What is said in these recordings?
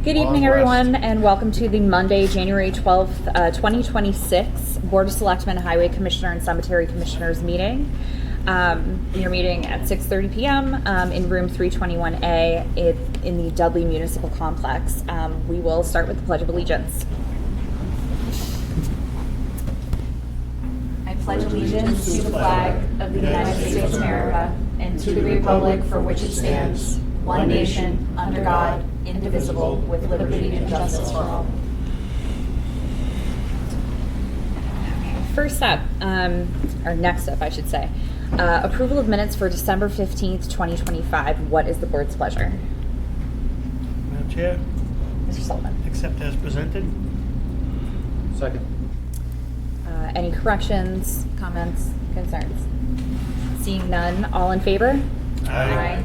Good evening, everyone, and welcome to the Monday, January 12th, 2026 Board of Selectmen, Highway Commissioner, and Cemetery Commissioners meeting. We are meeting at 6:30 p.m. In room 321A in the Dudley Municipal Complex. We will start with the Pledge of Allegiance. I pledge allegiance to the flag of the United States of America and to the republic for which it stands, one nation, under God, indivisible, with liberty and justice for all. First up, or next up, I should say, approval of minutes for December 15th, 2025. What is the board's pleasure? Madam Chair, Mr. Sullivan. accept as presented. Second. Any corrections, comments, concerns? Seeing none, all in favor? Aye.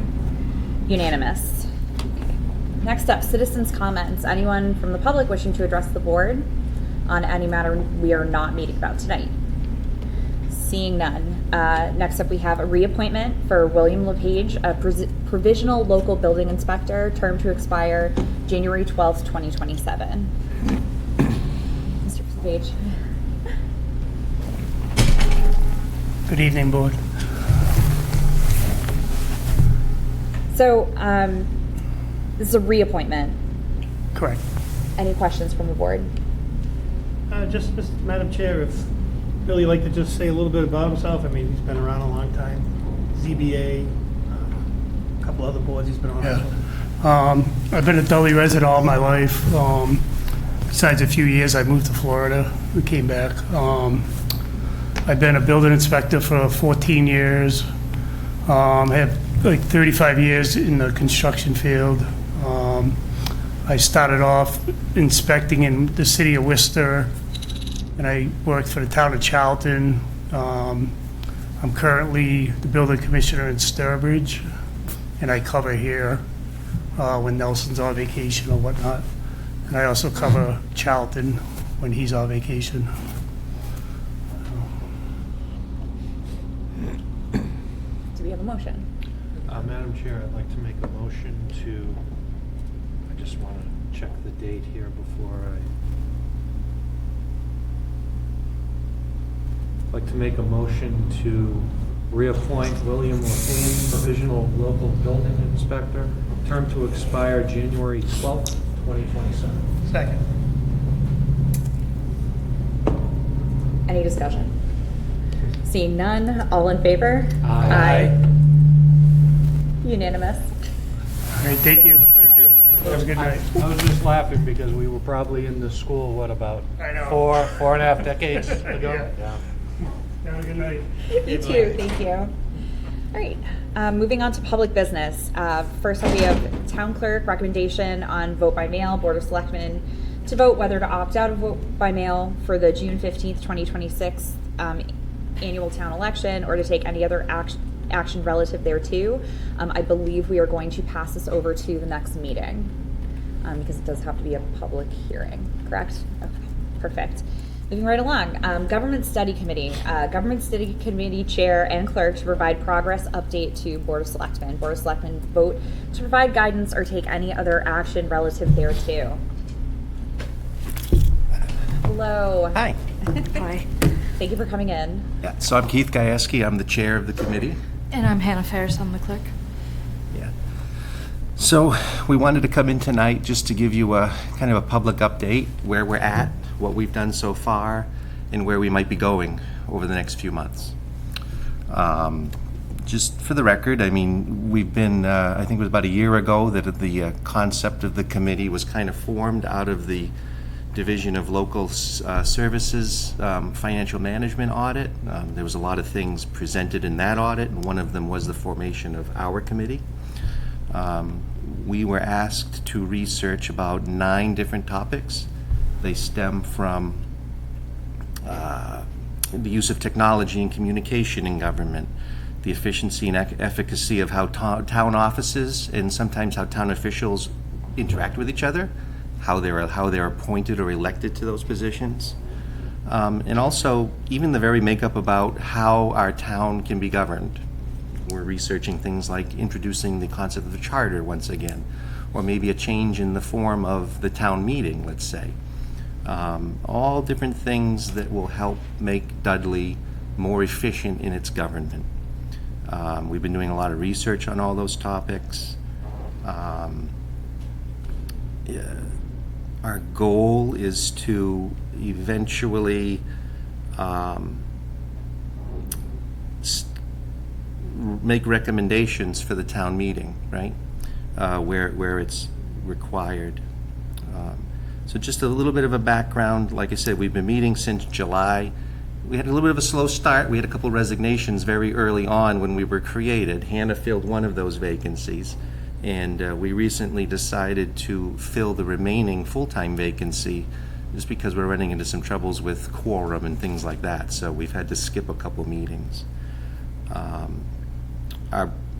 Unanimous. Next up, citizens' comments. Anyone from the public wishing to address the board on any matter we are not meeting about tonight? Seeing none. Next up, we have a reappointment for William LePage, a provisional local building inspector, term to expire January 12th, 2027. Mr. LePage. Good evening, Board. So, this is a reappointment. Correct. Any questions from the board? Just, Madam Chair, if Billy would like to just say a little bit about himself. I mean, he's been around a long time. ZBA, a couple other boards he's been on. Yeah. I've been a Dudley resident all my life. Besides a few years, I moved to Florida. We came back. I've been a building inspector for 14 years. I have like 35 years in the construction field. I started off inspecting in the city of Worcester, and I worked for the town of Charlton. I'm currently the building commissioner in Sturbridge, and I cover here when Nelson's on vacation or whatnot. And I also cover Charlton when he's on vacation. Do we have a motion? Madam Chair, I'd like to make a motion to, I just want to check the date here before I'd like to make a motion to reappoint William LePage, provisional local building inspector, term to expire January 12th, 2027. Second. Any discussion? Seeing none, all in favor? Aye. Unanimous. All right, thank you. Thank you. Have a good night. I was just laughing because we were probably in the school, what, about I know. four and a half decades ago? Yeah. Have a good night. You too, thank you. All right, moving on to public business. First up, we have town clerk recommendation on vote by mail, Board of Selectmen to vote whether to opt out of vote by mail for the June 15th, 2026 annual town election or to take any other action relative thereto. I believe we are going to pass this over to the next meeting because it does have to be a public hearing, correct? Okay, perfect. Moving right along, Government Study Committee. Government Study Committee Chair and Clerk to provide progress update to Board of Selectmen. Board of Selectmen vote to provide guidance or take any other action relative thereto. Hello. Hi. Hi. Thank you for coming in. Yeah, so I'm Keith Gajewski. I'm the chair of the committee. And I'm Hannah Ferris, I'm the clerk. Yeah. So we wanted to come in tonight just to give you a kind of a public update where we're at, what we've done so far, and where we might be going over the next few months. Just for the record, I mean, we've been, I think it was about a year ago that the concept of the committee was kind of formed out of the Division of Local Services Financial Management Audit. There was a lot of things presented in that audit, and one of them was the formation of our committee. We were asked to research about 9 different topics. They stem from the use of technology and communication in government, the efficiency and efficacy of how town offices and sometimes how town officials interact with each other, how they're appointed or elected to those positions, and also even the very makeup about how our town can be governed. We're researching things like introducing the concept of a charter once again, or maybe a change in the form of the town meeting, let's say. All different things that will help make Dudley more efficient in its government. We've been doing a lot of research on all those topics. Our goal is to eventually make recommendations for the town meeting, right? Where it's required. So just a little bit of a background. Like I said, we've been meeting since July. We had a little bit of a slow start. We had a couple resignations very early on when we were created. Hannah filled one of those vacancies, and we recently decided to fill the remaining full-time vacancy just because we're running into some troubles with quorum and things like that. So we've had to skip a couple meetings.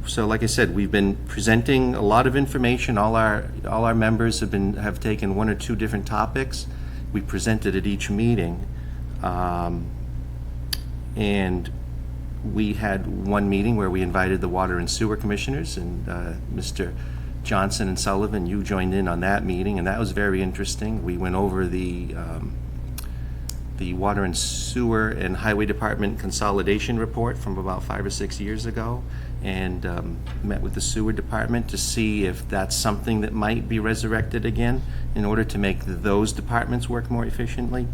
So like I said, we've been presenting a lot of information. All our members have taken one or two different topics. We presented at each meeting. And we had one meeting where we invited the Water and Sewer Commissioners, and Mr. Johnson and Sullivan, you joined in on that meeting, and that was very interesting. We went over the Water and Sewer and Highway Department consolidation report from about 5 or 6 years ago, and met with the Sewer Department to see if that's something that might be resurrected again in order to make those departments work more efficiently.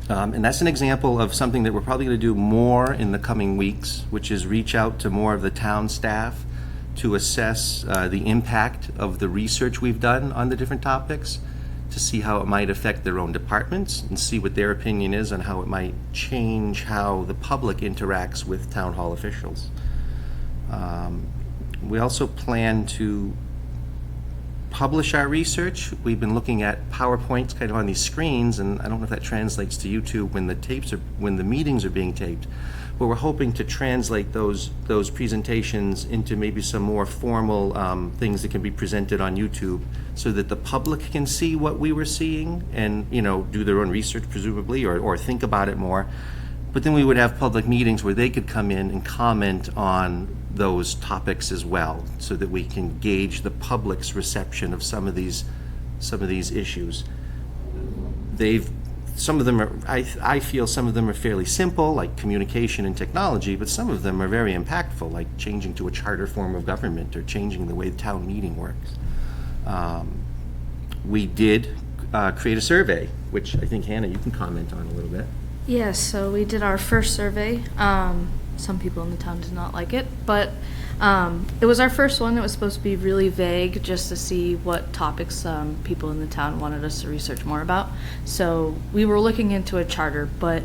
And that's an example of something that we're probably going to do more in the coming weeks, which is reach out to more of the town staff to assess the impact of the research we've done on the different topics, to see how it might affect their own departments and see what their opinion is on how it might change how the public interacts with town hall officials. We also plan to publish our research. We've been looking at PowerPoints kind of on these screens, and I don't know if that translates to YouTube when the meetings are being taped, but we're hoping to translate those presentations into maybe some more formal things that can be presented on YouTube, so that the public can see what we were seeing and, do their own research presumably, or think about it more. But then we would have public meetings where they could come in and comment on those topics as well, so that we can gauge the public's reception of some of these issues. Some of them are, I feel some of them are fairly simple, like communication and technology, but some of them are very impactful, like changing to a charter form of government or changing the way the town meeting works. We did create a survey, which I think, Hannah, you can comment on a little bit. Yes, so we did our first survey. Some people in the town did not like it, but it was our first one. It was supposed to be really vague, just to see what topics people in the town wanted us to research more about. So we were looking into a charter, but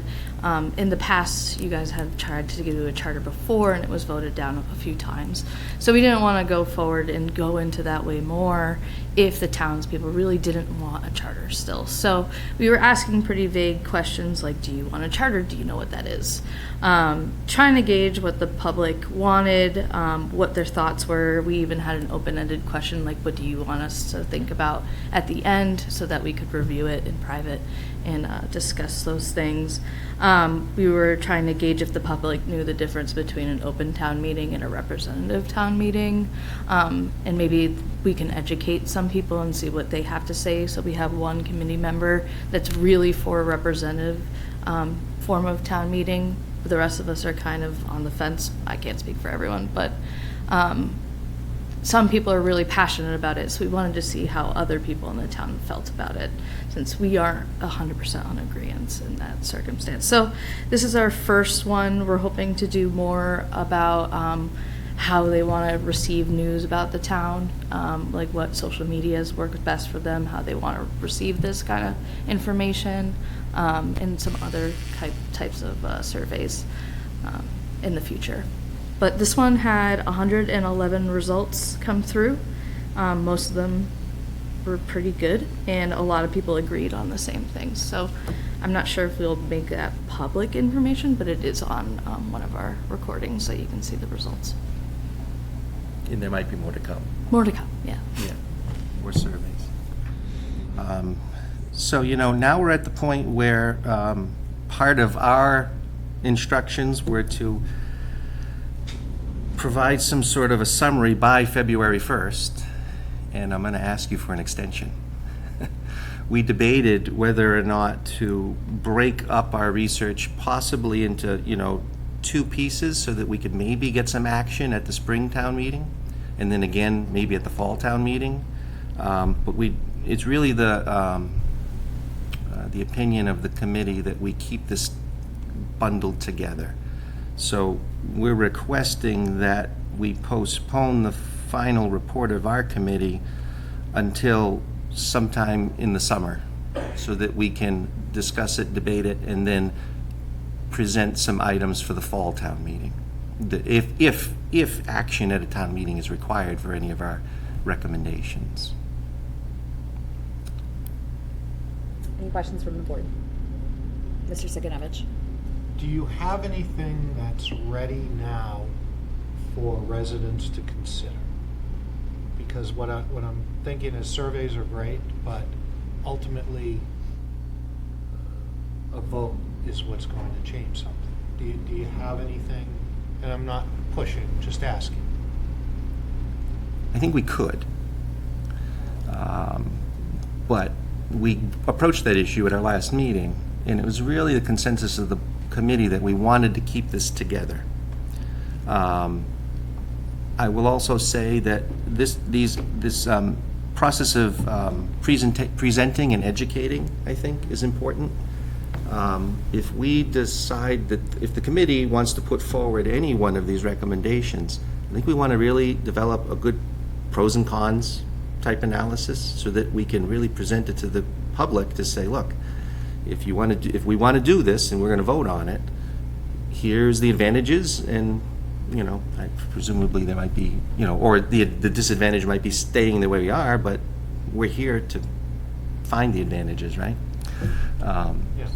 in the past, you guys have tried to do a charter before, and it was voted down a few times. So we didn't want to go forward and go into that way more if the townspeople really didn't want a charter still. So we were asking pretty vague questions like, do you want a charter? Do you know what that is? Trying to gauge what the public wanted, what their thoughts were. We even had an open-ended question like, what do you want us to think about at the end, so that we could review it in private and discuss those things. We were trying to gauge if the public knew the difference between an open town meeting and a representative town meeting, and maybe we can educate some people and see what they have to say. So we have one committee member that's really for a representative form of town meeting. The rest of us are kind of on the fence. I can't speak for everyone, but some people are really passionate about it, so we wanted to see how other people in the town felt about it, since we aren't 100% on agreement in that circumstance. So this is our first one. We're hoping to do more about how they want to receive news about the town, like what social medias work best for them, how they want to receive this kind of information, and some other types of surveys in the future. But this one had 111 results come through. Most of them were pretty good, and a lot of people agreed on the same things. So I'm not sure if we'll make that public information, but it is on one of our recordings, so you can see the results. And there might be more to come. More to come, yeah. Yeah, more surveys. So, now we're at the point where part of our instructions were to provide some sort of a summary by February 1st. and I'm going to ask you for an extension. We debated whether or not to break up our research possibly into, 2 pieces so that we could maybe get some action at the spring town meeting, and then again, maybe at the fall town meeting. But it's really the opinion of the committee that we keep this bundled together. So we're requesting that we postpone the final report of our committee until sometime in the summer, so that we can discuss it, debate it, and then present some items for the fall town meeting. If action at a town meeting is required for any of our recommendations. Any questions from the board? Mr. Sikanovich? Do you have anything that's ready now for residents to consider? Because what I'm thinking is surveys are great, but ultimately a vote is what's going to change something. Do you have anything? And I'm not pushing, just asking. I think we could. But we approached that issue at our last meeting, and it was really the consensus of the committee that we wanted to keep this together. I will also say that this process of presenting and educating, I think, is important. If we decide that, if the committee wants to put forward any one of these recommendations, I think we want to really develop a good pros and cons type analysis so that we can really present it to the public to say, look, if we want to do this and we're going to vote on it, here's the advantages, and presumably there might be, or the disadvantage might be staying the way we are, but we're here to find the advantages, right?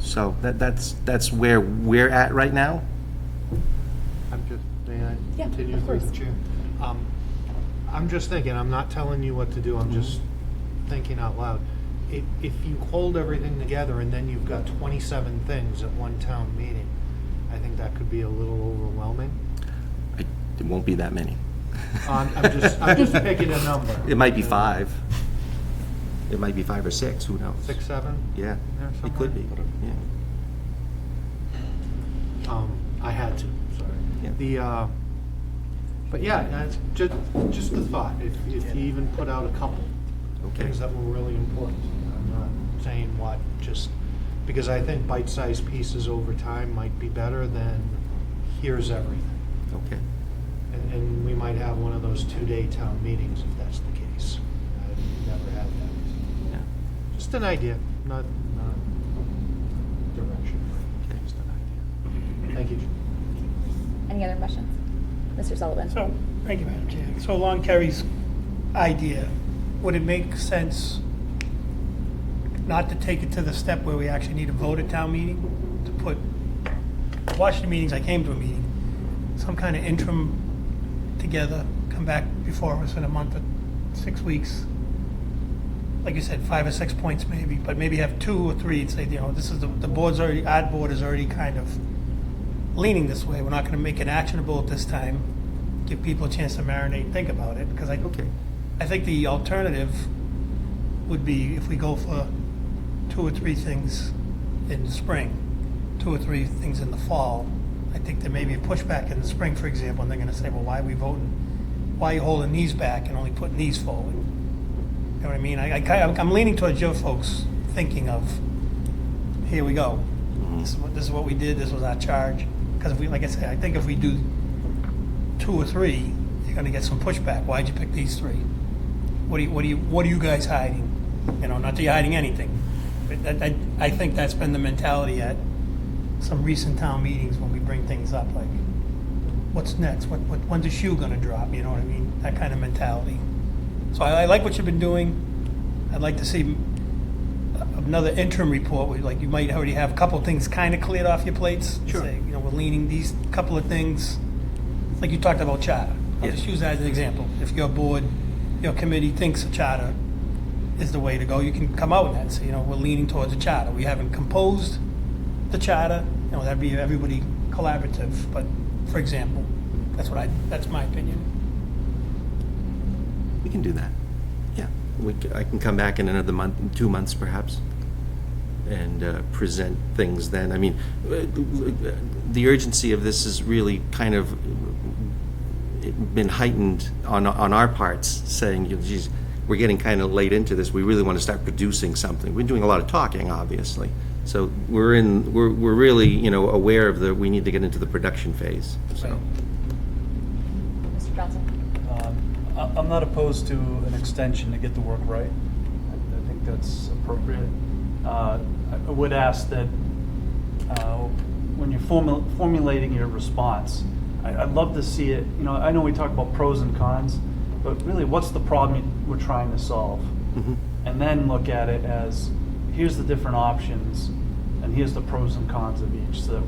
So that's where we're at right now. May I Yeah, continue, of course. Mr. Chair? I'm just thinking, I'm not telling you what to do, I'm just thinking out loud. If you hold everything together and then you've got 27 things at one town meeting, I think that could be a little overwhelming. It won't be that many. I'm just picking a number. It might be 5. It might be 5 or 6, who knows? 6, 7? Yeah, There it could be, yeah. I had to, sorry. Yeah. But yeah, it's just the thought, if you even put out a couple Okay. things that were really important. I'm not saying what, just because I think bite-sized pieces over time might be better than here's everything. Okay. And we might have one of those 2-day town meetings if that's the case. I've never had that. Yeah. Just an idea, not direction, Okay. just an idea. Thank you. Any other questions? Mr. Sullivan? So, thank you, Madam Chair. So along Kerry's idea, would it make sense not to take it to the step where we actually need to vote at town meeting? To put, I watched the meetings, I came to a meeting, some kind of interim together, come back before us in a month or 6 weeks. Like you said, 5 or 6 points maybe, but maybe have 2 or 3 and say, this is the board's already, our board is already kind of leaning this way. We're not going to make it actionable at this time. Give people a chance to marinate and think about it, because Okay. I think the alternative would be if we go for 2 or 3 things in the spring, 2 or 3 things in the fall. I think there may be a pushback in the spring, for example, and they're going to say, well, why are we voting? Why are you holding these back and only putting these forward? You know what I mean? I'm leaning towards your folks thinking of, here we go. This is what we did. This was our charge. Because like I said, I think if we do 2 or 3, you're going to get some pushback. Why'd you pick these 3? What are you guys hiding? Not that you're hiding anything. But I think that's been the mentality at some recent town meetings when we bring things up, like, what's next? When's the shoe going to drop? You know what I mean? That kind of mentality. So I like what you've been doing. I'd like to see another interim report where, like, you might already have a couple of things kind of cleared off your plates. Sure. Say, we're leaning these couple of things, like you talked about charter. I'll Yes. just use that as an example. If your board, your committee thinks a charter is the way to go, you can come out with that and say, we're leaning towards a charter. We haven't composed the charter, that'd be everybody collaborative, but, for example, that's my opinion. We can do that. Yeah. I can come back in another month, 2 months perhaps, and present things then. I mean, the urgency of this has really kind of been heightened on our parts, saying, geez, we're getting kind of late into this. We really want to start producing something. We're doing a lot of talking, obviously. So we're really, aware of we need to get into the production phase. So. Mr. Johnson? I'm not opposed to an extension to get the work right. I think that's appropriate. I would ask that when you're formulating your response, I'd love to see it, I know we talk about pros and cons, but really what's the problem we're trying to solve? Mm-hmm. And then look at it as, here's the different options, and here's the pros and cons of each, so that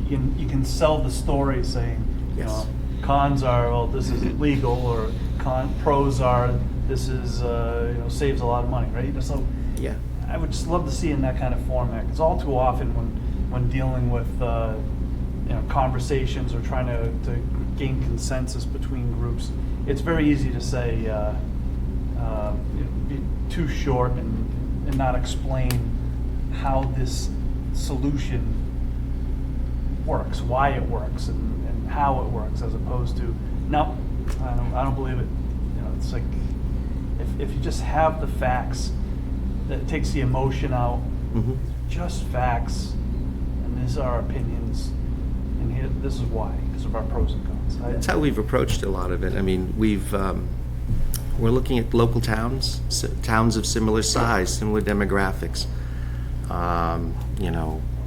you can sell the story saying, Yes. Cons are, well, this is illegal, or pros are, this is, saves a lot of money, right? So Yeah. I would just love to see it in that kind of format, because all too often when dealing with conversations or trying to gain consensus between groups, it's very easy to say be too short and not explain how this solution works, why it works, and how it works, as opposed to, no, I don't believe it. It's like, if you just have the facts, that takes the emotion out, Mm-hmm. just facts, and these are our opinions, and here, this is why, because of our pros and cons. That's how we've approached a lot of it. I mean, we're looking at local towns, towns of similar size, similar demographics.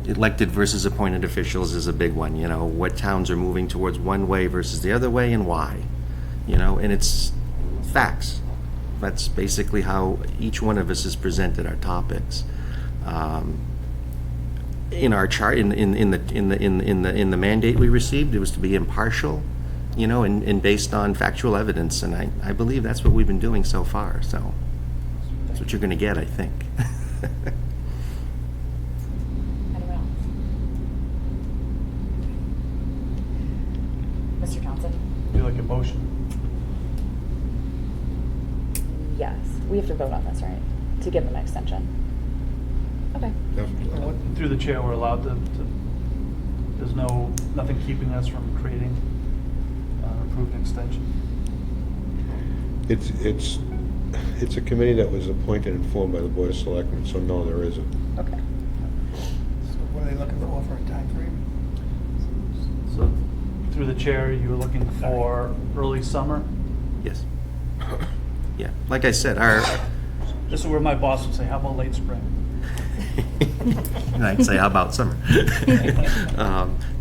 Elected versus appointed officials is a big one. What towns are moving towards one way versus the other way, and why. And it's facts. That's basically how each one of us has presented our topics. In our chart, in the mandate we received, it was to be impartial, and based on factual evidence, and I believe that's what we've been doing so far. So that's what you're going to get, I think. Anyone else? Mr. Johnson? Do you like a motion? Yes, we have to vote on this, right? To give them an extension. Okay. Through the chair, we're allowed to there's nothing keeping us from creating an approved extension. It's a committee that was appointed and formed by the Board of Selectmen, so no, there isn't. Okay. So what are they looking for a time frame? So, through the chair, you were looking for early summer? Yes. Yeah. Like I said, This is where my boss would say, how about late spring? and I'd say, how about summer?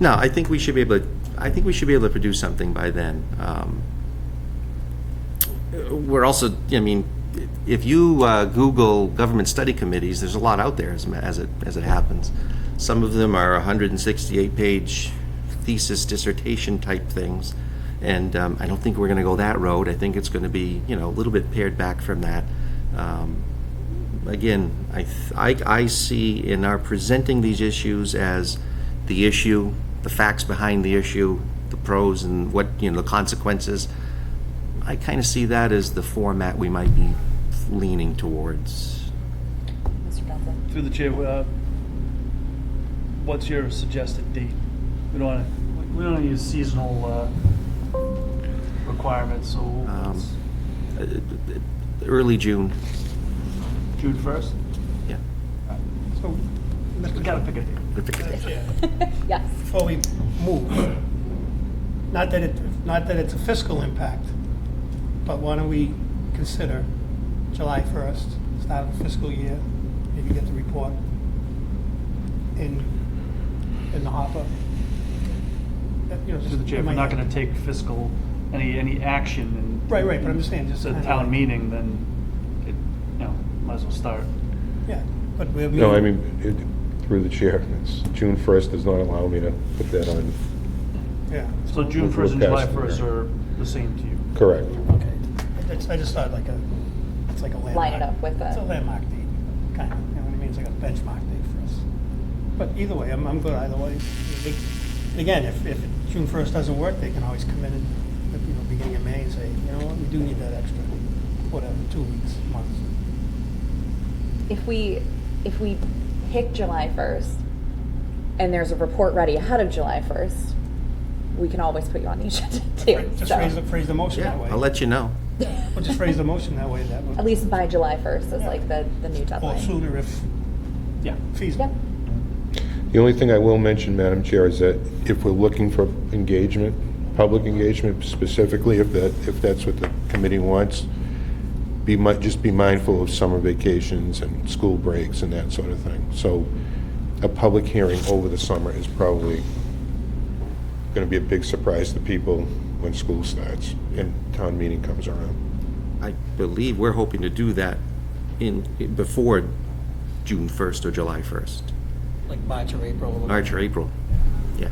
No, I think we should be able to produce something by then. We're also, if you Google government study committees, there's a lot out there as it happens. Some of them are 168-page thesis, dissertation type things, and I don't think we're going to go that road. I think it's going to be, a little bit pared back from that. Again, I see in our presenting these issues as the issue, the facts behind the issue, the pros and what, the consequences. I kind of see that as the format we might be leaning towards. Mr. Johnson? Through the chair, what's your suggested date? We don't want to use seasonal requirements, so Early June. June 1st? Yeah. So, We gotta pick a date. Yes. before we move, not that it's a fiscal impact, but why don't we consider July 1st, start of the fiscal year, maybe get the report in the hopper. Through the chair, if we're not gonna take fiscal, any action and. Right, but I'm just saying, just. At the town meeting, then it, might as well start. Yeah, but we're. No, through the chair, it's June 1st does not allow me to put that on. Yeah, So June We're 1st and July past 1st there. are the same to you? Correct. okay. I just thought it's like a landmark. Line it up with It's a the, landmark date, kind of, you know what I mean? It's like a benchmark date for us. But either way, I'm good either way. Again, if June 1st doesn't work, they can always come in and, beginning of May and say, you know what, we do need that extra. whatever, 2 weeks, month. If we pick July 1st and there's a report ready ahead of July 1st, we can always put you on the agenda too. Just so. phrase the motion that way. I'll let you know. We'll just phrase the motion that way. That would, At least by July 1st is Yeah. like the new or deadline. sooner if Yeah. feasible. Yep. The only thing I will mention, Madam Chair, is that if we're looking for engagement, public engagement specifically, if that's what the committee wants, just be mindful of summer vacations and school breaks and that sort of thing. So a public hearing over the summer is probably going to be a big surprise to people when school starts and town meeting comes around. I believe we're hoping to do that before June 1st or July 1st. Like March or April. March or April. Yeah.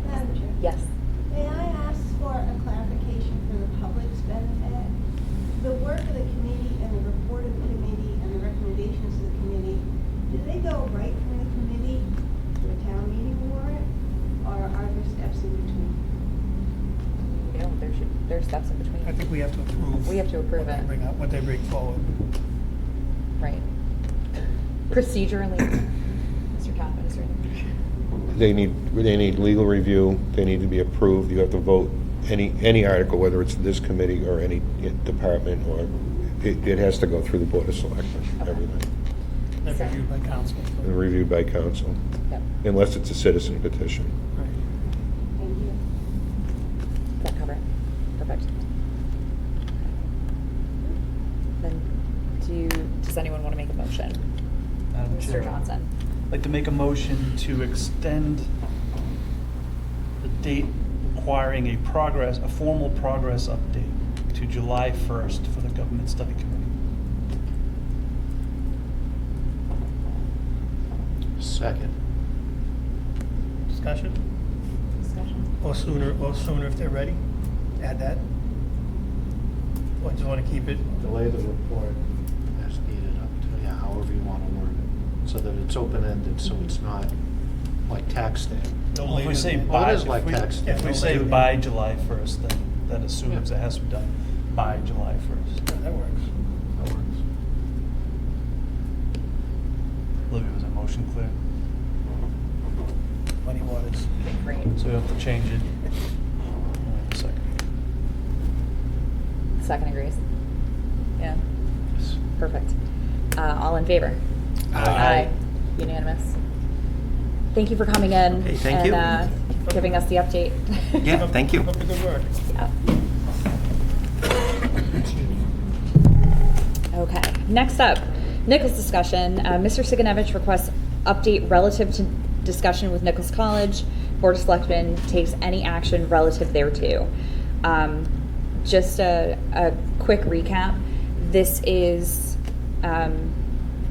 Madam Chair, Yes. may I ask for a clarification for the public's benefit? The work of the committee and the report of the committee and the recommendations of the committee, do they go right from the committee to a town meeting warrant, or are there steps in between? You know, there's steps in between. I think we have to approve. We have to approve what it. they bring up, what they bring forward. Right. Procedurally, Mr. Kaplan, is there anything? They need legal review, they need to be approved, you have to vote any article, whether it's this committee or any department, or it has to go through the Board of Selectmen, everything, They're reviewed by council. and reviewed by council, Yep. unless it's a citizen petition. Right. Thank you. Does that cover it? Perfect. Then, does anyone want to make a motion? Madam Mr. Chair. Johnson? I'd like to make a motion to extend the date requiring a formal progress update to July 1st for the Government Study Committee. Second. Discussion? Discussion? Or sooner if they're ready? Add that? Or do you want to keep it? Delay the report as needed up to, yeah, however you want to word it, so that it's open-ended, so it's not like tax day. No Well, if we later say than- Well, by, it is like tax day. if we No say later. by July 1st, then that assumes it has to be done by July 1st. Yeah, that works. That works. Olivia, was that motion clear? Muddy waters. Great. So we have to change it. Second. Second agrees? Yeah, Yes. perfect. All in favor? Aye. Unanimous. Thank you for coming in. Okay, thank you. And giving us the update. Yeah, thank you. Keep up the good work. Yeah. Okay, next up, Nichols discussion. Mr. Siganovich requests update relative to discussion with Nichols College. Board of Selectmen takes any action relative thereto. Just a quick recap. This is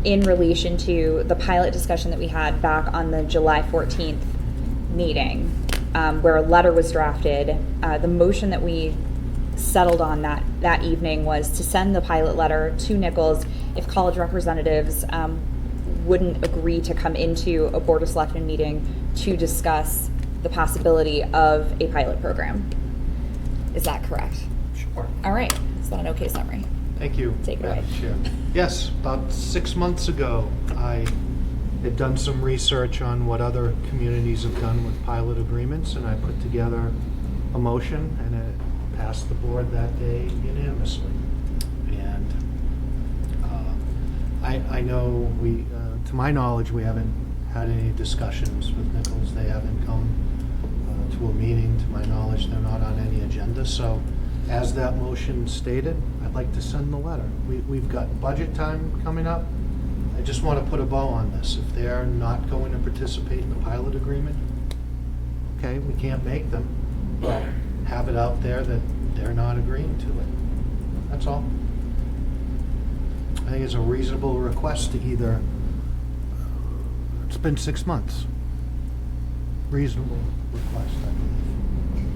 in relation to the pilot discussion that we had back on the July 14th meeting, where a letter was drafted. The motion that we settled on that evening was to send the pilot letter to Nichols if college representatives wouldn't agree to come into a Board of Selectmen meeting to discuss the possibility of a pilot program. Is that correct? Sure. All right, is that an okay summary? Thank you. Take it Madam away. Chair. Yes, about 6 months ago, I had done some research on what other communities have done with pilot agreements, and I put together a motion, and it passed the board that day unanimously. And I know to my knowledge, we haven't had any discussions with Nichols. They haven't come to a meeting. To my knowledge, they're not on any agenda. So as that motion stated, I'd like to send the letter. We've got budget time coming up. I just want to put a bow on this. If they're not going to participate in the pilot agreement, okay, we can't make them, but have it out there that they're not agreeing to it. That's all. I think it's a reasonable request to either, it's been 6 months. Reasonable request, I believe.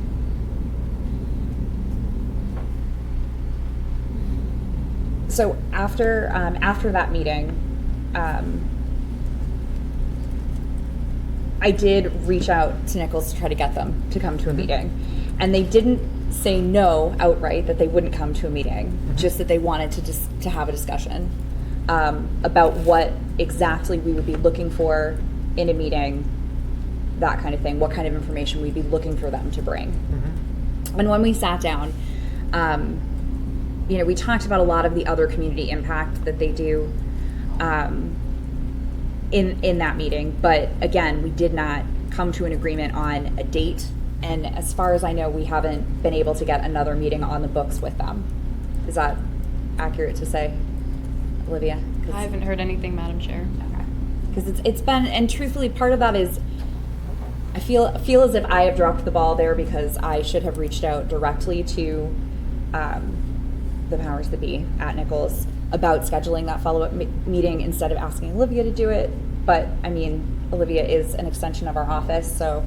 So after that meeting, I did reach out to Nichols to try to get them to come to a meeting. And they didn't say no outright, that they wouldn't come to a meeting, just that they wanted to have a discussion about what exactly we would be looking for in a meeting, that kind of thing, what kind of information we'd be looking for them to bring. And when we sat down, we talked about a lot of the other community impact that they do in that meeting, but again, we did not come to an agreement on a date, and as far as I know, we haven't been able to get another meeting on the books with them. Is that accurate to say, Olivia? I haven't heard anything, Madam Chair. Okay. Because it's been, and truthfully, part of that is I feel as if I have dropped the ball there, because I should have reached out directly to the powers that be at Nichols about scheduling that follow-up meeting instead of asking Olivia to do it. But I mean, Olivia is an extension of our office, so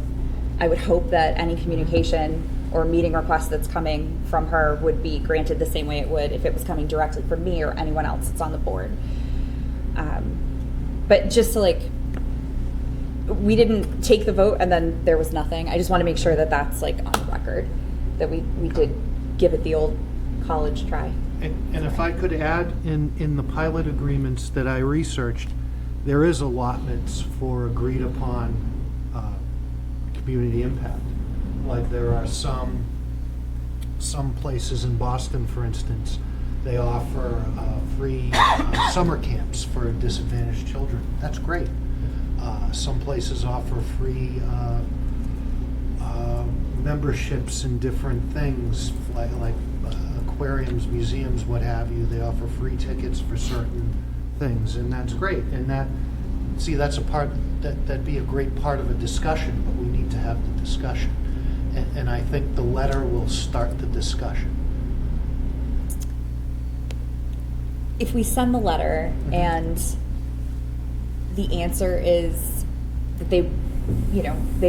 I would hope that any communication or meeting request that's coming from her would be granted the same way it would if it was coming directly from me or anyone else that's on the board. But just to we didn't take the vote and then there was nothing. I just want to make sure that that's on the record, that we did give it the old college try. And if I could add, in the pilot agreements that I researched, there is allotments for agreed upon community impact. Like there are some places in Boston, for instance, they offer free summer camps for disadvantaged children. That's great. Some places offer free memberships in different things, like aquariums, museums, what have you. They offer free tickets for certain things, and that's great. And that's a part that'd be a great part of a discussion, but we need to have the discussion. And I think the letter will start the discussion. If we send the letter and the answer is that they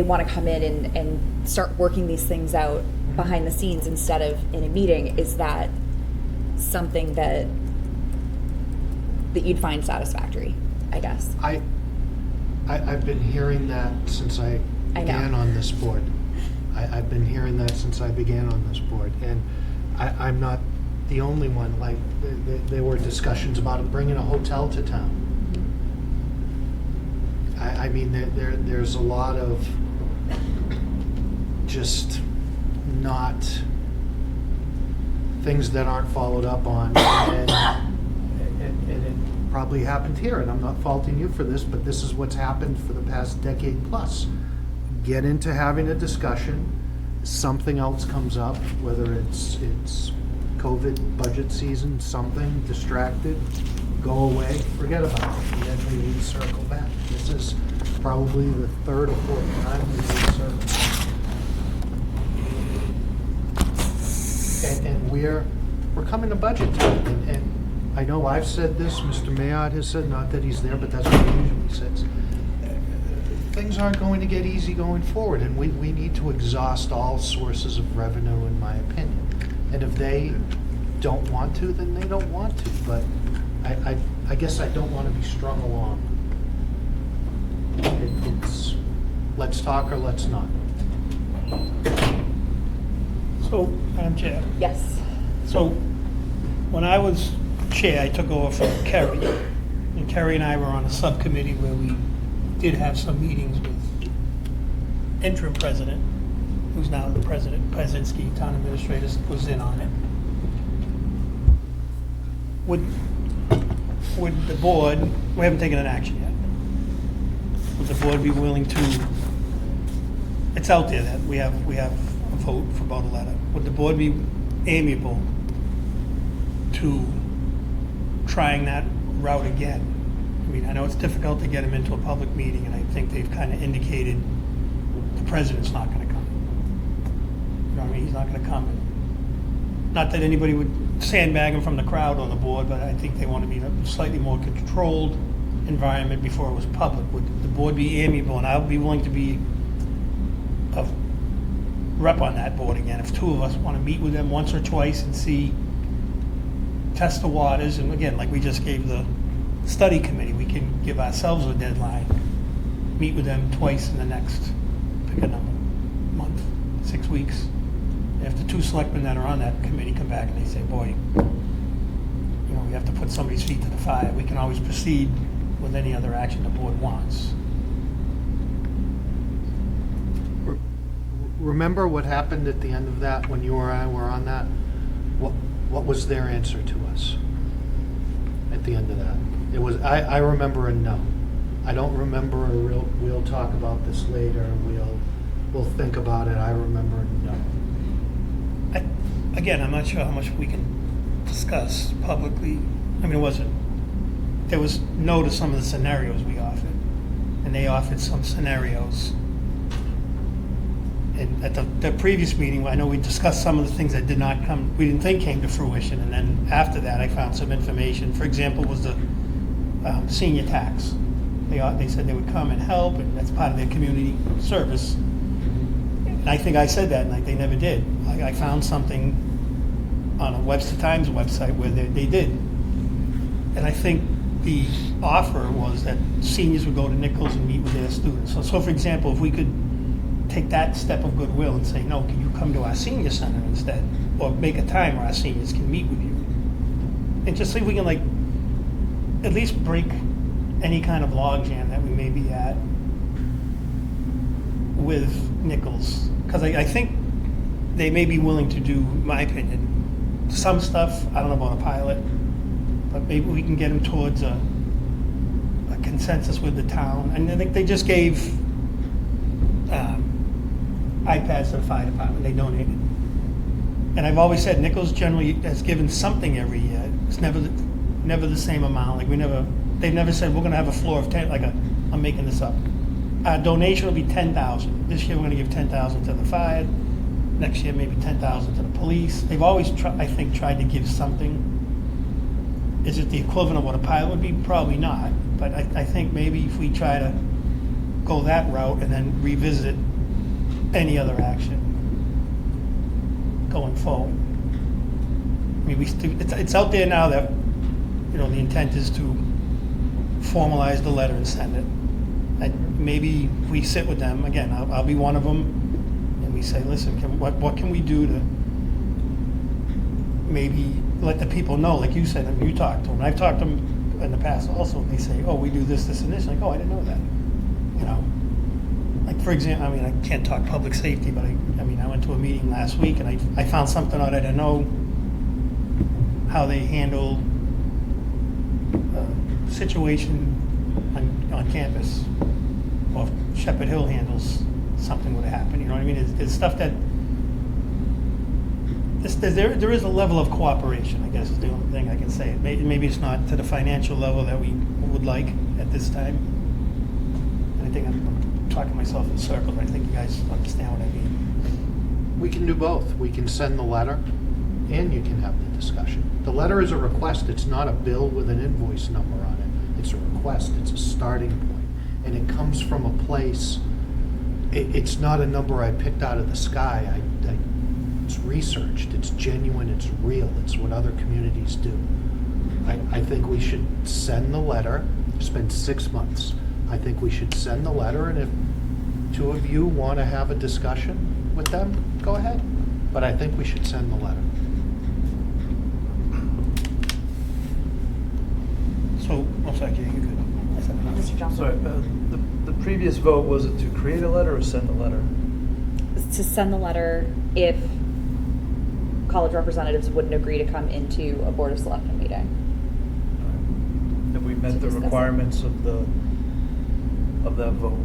want to come in and start working these things out behind the scenes instead of in a meeting, is that something that you'd find satisfactory, I guess? I've been hearing that since I began on this board. I've been hearing that since I began on this board, and I'm not the only one. There were discussions about bringing a hotel to town. I mean, there's a lot of just not things that aren't followed up on, and it probably happened here, and I'm not faulting you for this, but this is what's happened for the past decade plus. Get into having a discussion, something else comes up, whether it's COVID, budget season, something, distracted, go away, forget about it, and then we recircle back. This is probably the third or fourth time we recircle back. And we're coming to budget time, and I know I've said this, Mr. Mayotte has said, not that he's there, but that's what he usually says. Things aren't going to get easy going forward, and we need to exhaust all sources of revenue, in my opinion. And if they don't want to, then they don't want to. But I guess I don't want to be strung along. It's let's talk or let's not. So, Madam Chair, Yes. so when I was chair, I took over from Kerry. And Kerry and I were on a subcommittee where we did have some meetings with interim president, who's now the president, Pazinski, town administrator, was in on it. Would the board, we haven't taken an action yet, would the board be willing to, it's out there that we have a vote for about a letter. Would the board be amiable to trying that route again? I mean, I know it's difficult to get him into a public meeting, and I think they've kind of indicated the president's not going to come. You know what I mean? He's not going to come. Not that anybody would sandbag him from the crowd or the board, but I think they want to be in a slightly more controlled environment before it was public. Would the board be amiable? And I would be willing to be a rep on that board again. If two of us want to meet with them once or twice and see, test the waters, and again, like we just gave the study committee, we can give ourselves a deadline meet with them twice in the next, pick a number, month, 6 weeks. If the 2 selectmen that are on that committee come back and they say, boy, you know, we have to put somebody's feet to the fire, we can always proceed with any other action the board wants. Remember what happened at the end of that when you or I were on that? What was their answer to us at the end of that? It was, I remember a no. I don't remember a real, we'll talk about this later, we'll think about it. I remember a no. Again, I'm not sure how much we can discuss publicly. I mean, there was no to some of the scenarios we offered, and they offered some scenarios. And at the previous meeting, I know we discussed some of the things that did not come, we didn't think came to fruition, and then after that, I found some information. For example, was the senior tax. They said they would come and help, and that's part of their community service. And I think I said that, and they never did. I found something on a Webster Times website where they did. And I think the offer was that seniors would go to Nichols and meet with their students. So for example, if we could take that step of goodwill and say, no, can you come to our senior center instead? Or make a time where our seniors can meet with you. And just see if we can, like, at least break any kind of logjam that we may be at with Nichols. Because I think they may be willing to do, in my opinion, some stuff. I don't know about a pilot, but maybe we can get them towards a consensus with the town. And I think they just gave iPads to the fire department. They donated. And I've always said Nichols generally has given something every year. It's never the same amount. Like they've never said we're going to have a floor of 10. I'm making this up. Our donation will be $10,000. This year we're going to give $10,000 to the fire. Next year maybe $10,000 to the police. They've always, I think, tried to give something. Is it the equivalent of what a pilot would be? Probably not. But I think maybe if we try to go that route and then revisit any other action going forward. I mean, it's out there now that, you know, the intent is to formalize the letter and send it. Maybe we sit with them, again, I'll be one of them, and we say, listen, what can we do to maybe let the people know, like you said, you talked to them. I've talked to them in the past also, and they say, oh, we do this, this, and this. Like, oh, I didn't know that. You know? Like, for example, I mean, I can't talk public safety, but I went to a meeting last week, and I found something out I didn't know, how they handle a situation on campus, or if Shepherd Hill handles something would happen. You know what I mean? There's stuff that there is a level of cooperation, I guess, is the only thing I can say. Maybe it's not to the financial level that we would like at this time. And I think I'm talking myself in circles. I think you guys understand what I mean. We can do both. We can send the letter, and you can have the discussion. The letter is a request. It's not a bill with an invoice number on it. It's a request. It's a starting point. And it comes from a place, it's not a number I picked out of the sky. It's researched. It's genuine. It's real. It's what other communities do. I think we should send the letter, spend 6 months. I think we should send the letter, and if 2 of you want to have a discussion with them, go ahead. But I think we should send the letter. So, I'm sorry, you could. Mr. Johnson? Sorry, the previous vote, was it to create a letter or send a letter? To send the letter if college representatives wouldn't agree to come into a Board of Selectmen meeting. Have we To met the discuss it. requirements of that vote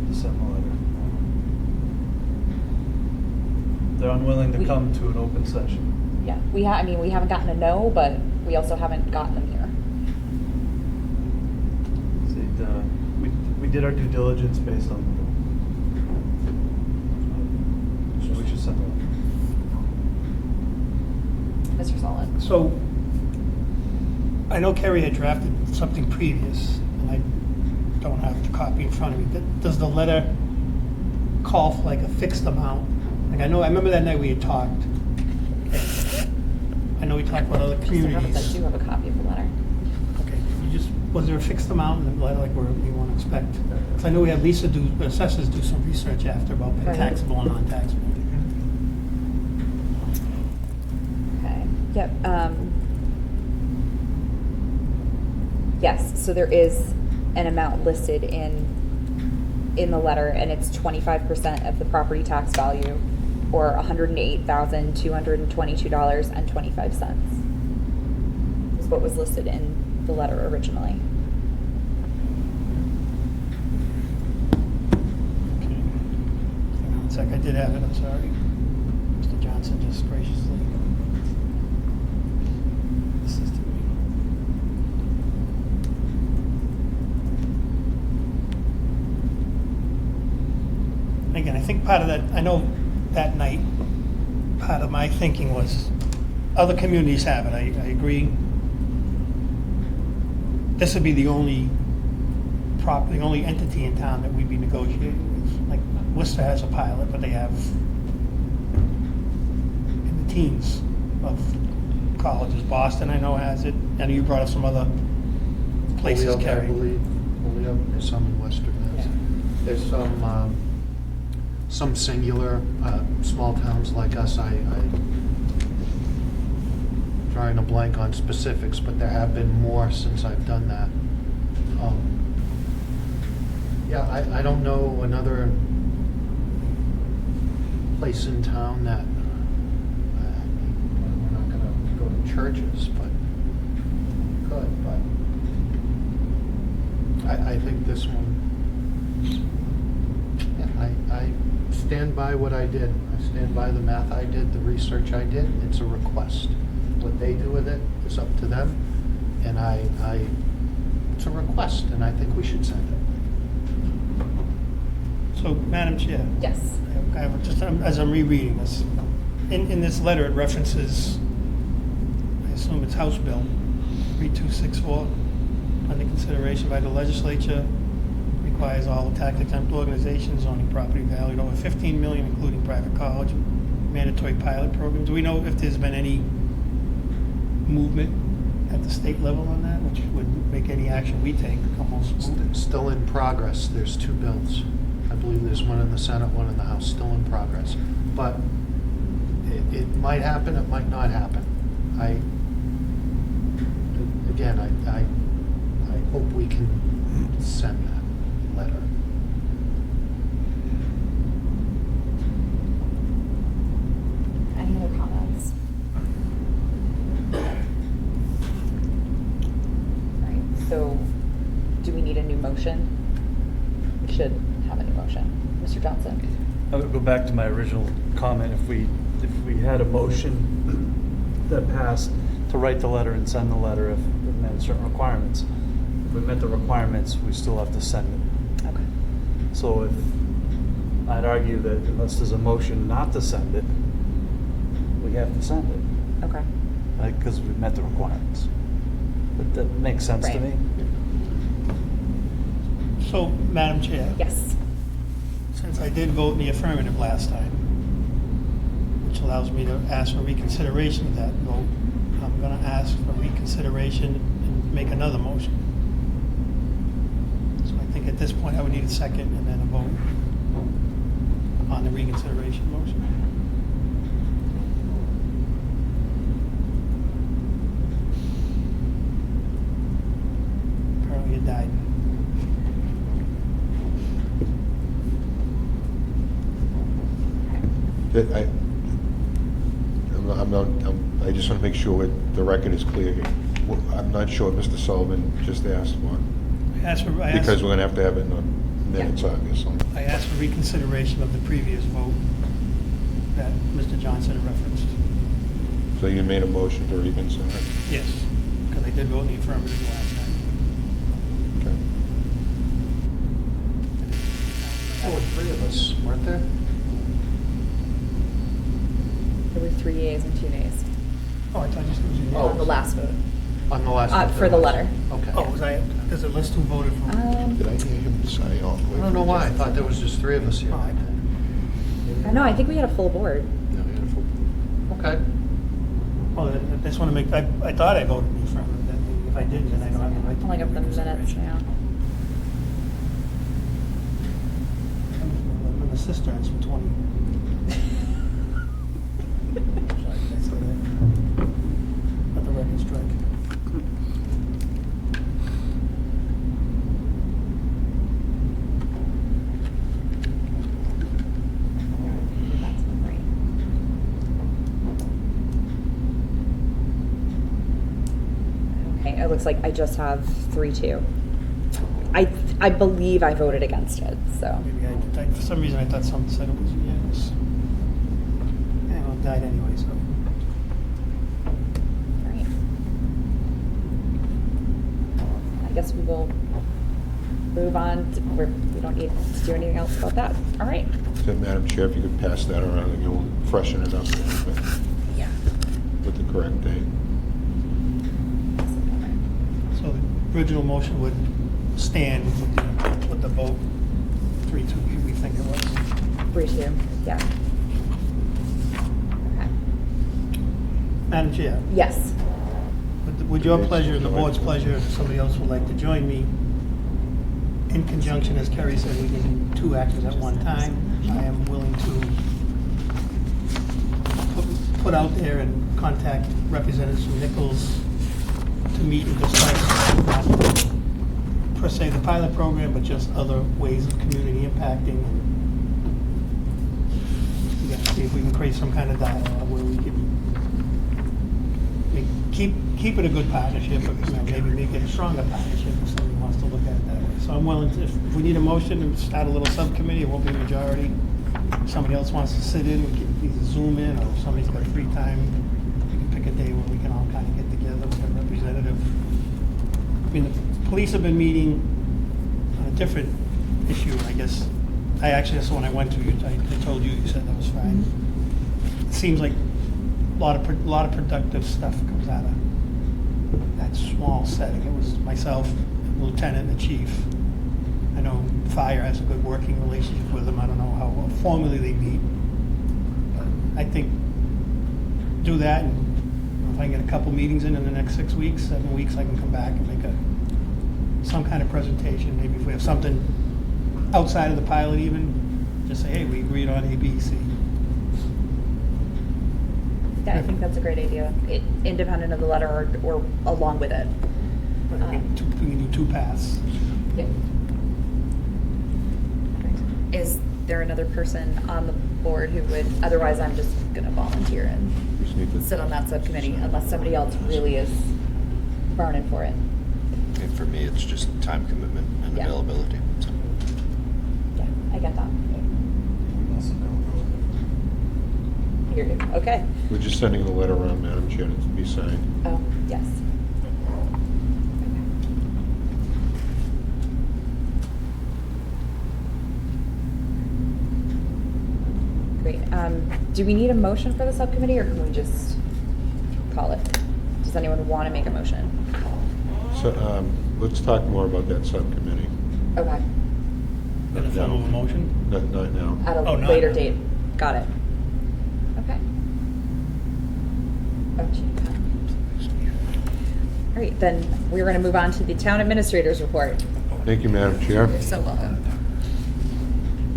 to send the letter? They're unwilling to come to an open session. Yeah, we haven't gotten a no, but we also haven't gotten them here. See, we did our due diligence based on the vote. So we should send a letter. Mr. Solid? So, I know Kerry had drafted something previous, and I don't have the copy in front of me. Does the letter call for like a fixed amount? Like I remember that night we had talked. I know we talked about other Mr. Hubbins, I communities. do have a copy of the letter. Okay, you just, Was there a fixed amount, like where we want to expect? Because I know we had Lisa assessors do some research after about Right. taxable and non-taxable. Okay, yep. Yes, so there is an amount listed in the letter, and it's 25% of the property tax value, or $108,222.25. Is what was listed in the letter originally. Okay. Hang on one sec, I did have it, I'm sorry. Mr. Johnson just graciously assisted me. Again, I think part of that, I know that night, part of my thinking was, other communities have it, I agree. This would be the only the only entity in town that we'd be negotiating with. Like, Worcester has a pilot, but they have in the teens of colleges. Boston, I know, has it. I know you brought up some other places Holyoke, I carry. believe. Holyoke, there's some in Western Mass. Yeah. There's some singular, small towns like us, drawing a blank on specifics, but there have been more since I've done that. Yeah, I don't know another place in town that, we're not gonna go to churches, but we could, but I think this one, yeah, I stand by what I did. I stand by the math I did, the research I did. It's a request. What they do with it is up to them, and it's a request, and I think we should send it. So, Madam Chair. Yes. I have just, as I'm rereading this, in this letter, it references, I assume it's House Bill 3264, under consideration by the legislature, requires all tax-exempt organizations owning property valued over $15 million, including private college, mandatory pilot programs. Do we know if there's been any movement at the state level on that, which would make any action we take almost moot? Still in progress. There's two bills. I believe there's one in the Senate, one in the House, still in progress. But it might happen, it might not happen. I hope we can send that letter. Any other comments? All right, so do we need a new motion? We should have a new motion. Mr. Johnson? I would go back to my original comment, if we had a motion that passed to write the letter and send the letter if it met certain requirements. If we met the requirements, we still have to send it. Okay. So I'd argue that unless there's a motion not to send it, we have to send it, Okay. right? Because we met the requirements. But that makes sense to Right. me. So, Madam Chair. Yes. Since I did vote in the affirmative last time, which allows me to ask for reconsideration of that vote, I'm going to ask for reconsideration and make another motion. So I think at this point, I would need a second and then a vote on the reconsideration motion. Apparently it died. I just want to make sure the record is clear here. I'm not sure what Mr. Sullivan just asked for, because we're going to have it in the minutes, obviously. I asked for reconsideration of the previous vote that Mr. Johnson referenced. So you made a motion to reconsider? Yes, because I did vote in the affirmative last time. Okay. There were three of us, weren't there? There were 3 yeas and 2 nays Oh, I thought you said it was unanimous. on the last vote. On the last one? For the letter. Okay. Oh, does it list who voted for? Did I hear him say all the way? I don't know why. I thought there was just three of us here. Oh, No, I think we had a full board. Yeah, we had a full- Okay. Well, I just want to make, I thought I voted in the affirmative. If I didn't, then I don't have the right Pulling up the minutes now. I'm in the cisterns for 20. Sorry, did I say that? Let the record strike. That's not right. Okay, it looks like I just have 3-2. I believe I voted against it, so. Maybe for some reason I thought something said it was unanimous. Yeah, well, it died anyway, so. All right. I guess we will move on. We don't need to do anything else about that. All right. So, Madam Chair, if you could pass that around, and you'll freshen it up a little bit Yeah. with the correct date. So the original motion would stand with the vote, 3-2, we think it was. 3-2, yeah. Okay. Madam Chair, Yes. would your pleasure and the board's pleasure, if somebody else would like to join me, in conjunction, as Kerry said, we can do 2 actions at one time. I am willing to put out there and contact representatives from Nichols to meet and discuss, not per se the pilot program, but just other ways of community impacting. We got to see if we can create some kind of dialogue where we can keep it a good partnership, but maybe make it a stronger partnership if somebody wants to look at it that way. So I'm willing to, if we need a motion and start a little subcommittee, it won't be a majority. If somebody else wants to sit in, we can either Zoom in, or if somebody's got free time, we can pick a day where we can all kind of get together with a representative. I mean, the police have been meeting on a different issue, I guess. That's the one I went to. I told you, you said that was fine. It seems like a lot of productive stuff comes out of that small setting. It was myself, the lieutenant, and the chief. I know fire has a good working relationship with them. I don't know how formally they meet. But I think do that, and if I can get a couple meetings in the next 6 weeks, 7 weeks, I can come back and make some kind of presentation. Maybe if we have something outside of the pilot even, just say, hey, we agreed on A, B, C. Yeah, I think that's a great idea, independent of the letter or along with it. But we can do 2 paths. Yeah. Is there another person on the board who would, otherwise I'm just gonna volunteer and Just need to- sit on that subcommittee unless somebody else really is burning for it. And for me, it's just time commitment and Yeah. availability. So. Yeah, I get that. Okay. We're just sending the letter around, Madam Chair, to be signed. Oh, yes. Great. Do we need a motion for the subcommittee, or can we just call it? Does anyone want to make a motion? So, let's talk more about that subcommittee. Okay. In the form of a motion? Not now. At a Oh, no. later date. Got it. Okay. Oh, gee. All right, then we're going to move on to the town administrator's report. Thank you, Madam Chair. You're so welcome.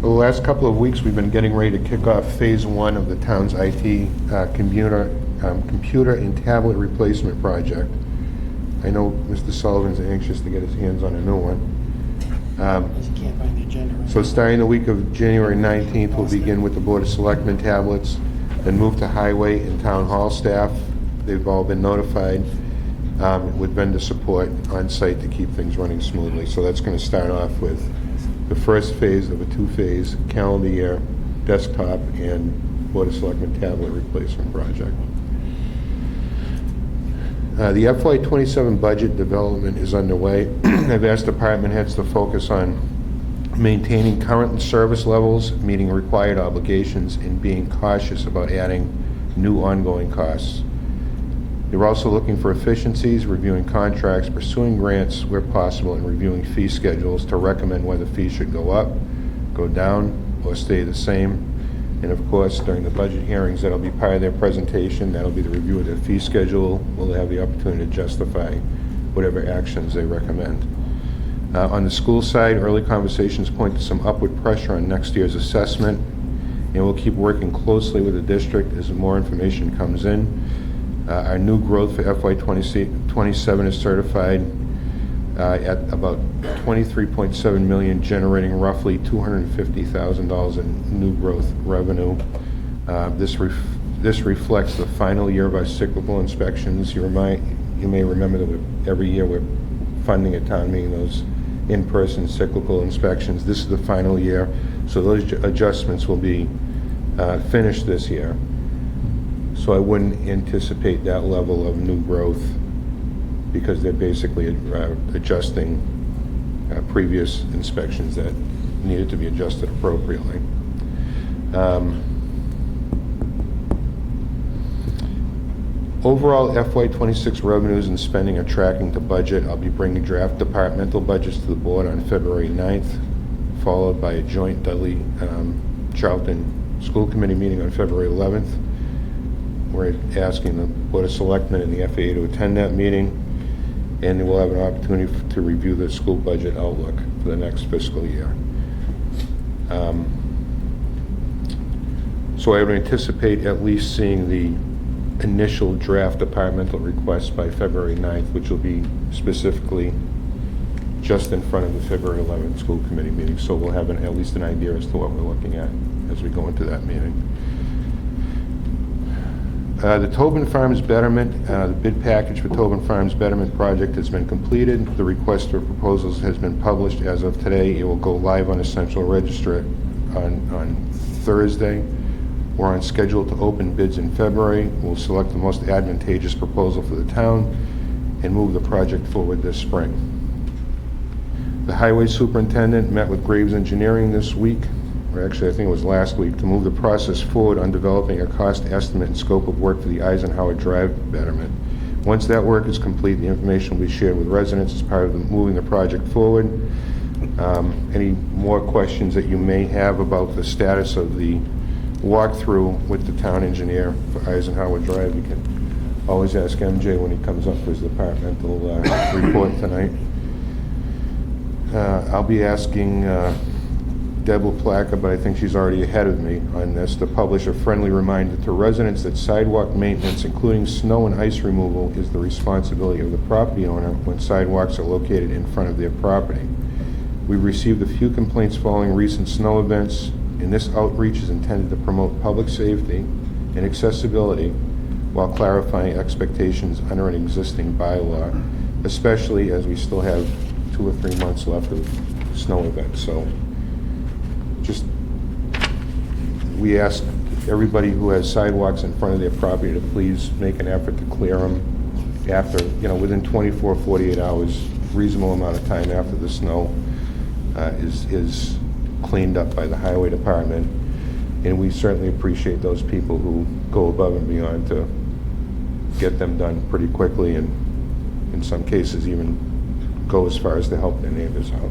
The last couple of weeks, we've been getting ready to kick off Phase 1 of the town's IT computer and tablet replacement project. I know Mr. Sullivan's anxious to get his hands on a new one. Because you can't find the agenda. right So now. starting the week of January 19th, we'll begin with the Board of Selectmen tablets, then move to Highway and Town Hall staff. They've all been notified with vendor support on site to keep things running smoothly. So that's going to start off with the first phase of a 2-phase calendar year desktop and Board of Selectmen tablet replacement project. The FY27 budget development is underway. I've asked department heads to focus on maintaining current service levels, meeting required obligations, and being cautious about adding new ongoing costs. They're also looking for efficiencies, reviewing contracts, pursuing grants where possible, and reviewing fee schedules to recommend whether fees should go up, go down, or stay the same. And of course, during the budget hearings, that'll be part of their presentation. That'll be the review of their fee schedule. We'll have the opportunity to justify whatever actions they recommend. On the school side, early conversations point to some upward pressure on next year's assessment, and we'll keep working closely with the district as more information comes in. Our new growth for FY 27 is certified at about $23.7 million, generating roughly $250,000 in new growth revenue. This reflects the final year of our cyclical inspections. You may remember that every year we're funding at town meeting those in-person cyclical inspections. This is the final year, so those adjustments will be finished this year. So I wouldn't anticipate that level of new growth because they're basically adjusting previous inspections that needed to be adjusted appropriately. Overall, FY 26 revenues and spending are tracking to budget. I'll be bringing draft departmental budgets to the board on February 9th, followed by a joint Dudley Charlton School Committee meeting on February 11th. We're asking the Board of Selectmen and the FAA to attend that meeting, and we'll have an opportunity to review the school budget outlook for the next fiscal year. So I would anticipate at least seeing the initial draft departmental request by February 9th, which will be specifically just in front of the February 11th school committee meeting. So we'll have at least an idea as to what we're looking at as we go into that meeting. The Tobin Farms Betterment, the bid package for Tobin Farms Betterment project has been completed. The request for proposals has been published as of today. It will go live on Essential Register on Thursday. We're on schedule to open bids in February. We'll select the most advantageous proposal for the town and move the project forward this spring. The highway superintendent met with Graves Engineering this week, or actually I think it was last week, to move the process forward on developing a cost estimate and scope of work for the Eisenhower Drive betterment. Once that work is complete, the information will be shared with residents as part of moving the project forward. Any more questions that you may have about the status of the walkthrough with the town engineer for Eisenhower Drive, you can always ask MJ when he comes up for his departmental report tonight. I'll be asking Deb LaPlaca, but I think she's already ahead of me on this, to publish a friendly reminder to residents that sidewalk maintenance, including snow and ice removal, is the responsibility of the property owner when sidewalks are located in front of their property. We've received a few complaints following recent snow events, and this outreach is intended to promote public safety and accessibility while clarifying expectations under an existing bylaw, especially as we still have 2 or 3 months left of snow events. So just, we ask everybody who has sidewalks in front of their property to please make an effort to clear them after, within 24, 48 hours, reasonable amount of time after the snow is cleaned up by the highway department. And we certainly appreciate those people who go above and beyond to get them done pretty quickly, and in some cases even go as far as to help their neighbors out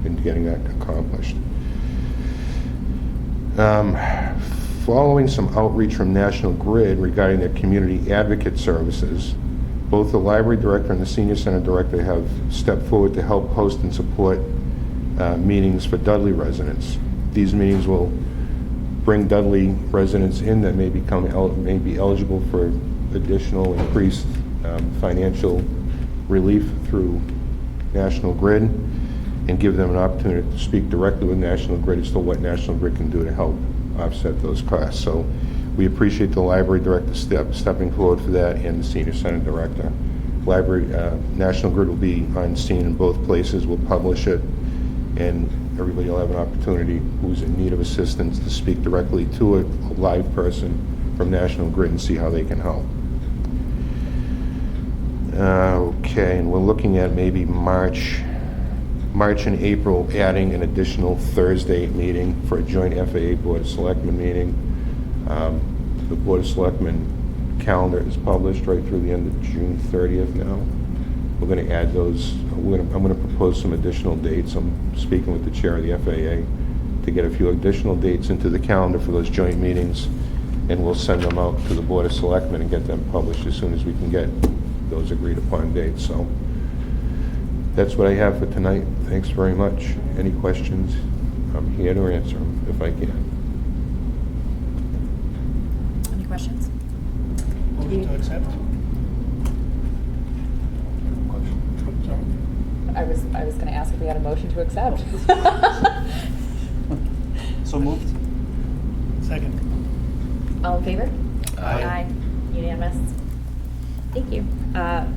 in getting that accomplished. Following some outreach from National Grid regarding their community advocate services, both the library director and the senior center director have stepped forward to help host and support meetings for Dudley residents. These meetings will bring Dudley residents in that may be eligible for additional increased financial relief through National Grid, and give them an opportunity to speak directly with National Grid as to what National Grid can do to help offset those costs. So we appreciate the library director stepping forward for that, and the senior center director. National Grid will be on scene in both places. We'll publish it, and everybody will have an opportunity who's in need of assistance to speak directly to a live person from National Grid and see how they can help. Okay, and we're looking at maybe March and April, adding an additional Thursday meeting for a joint FAA Board of Selectmen meeting. The Board of Selectmen calendar is published right through the end of June 30th now. We're going to add those. I'm going to propose some additional dates. I'm speaking with the chair of the FAA to get a few additional dates into the calendar for those joint meetings, and we'll send them out to the Board of Selectmen and get them published as soon as we can get those agreed upon dates. So That's what I have for tonight. Thanks very much. Any questions? I'm here to answer them if I can. Any questions? Motion to accept? I was going to ask if we had a motion to accept. So moved? Second. All in favor? Aye. Unanimous. Thank you.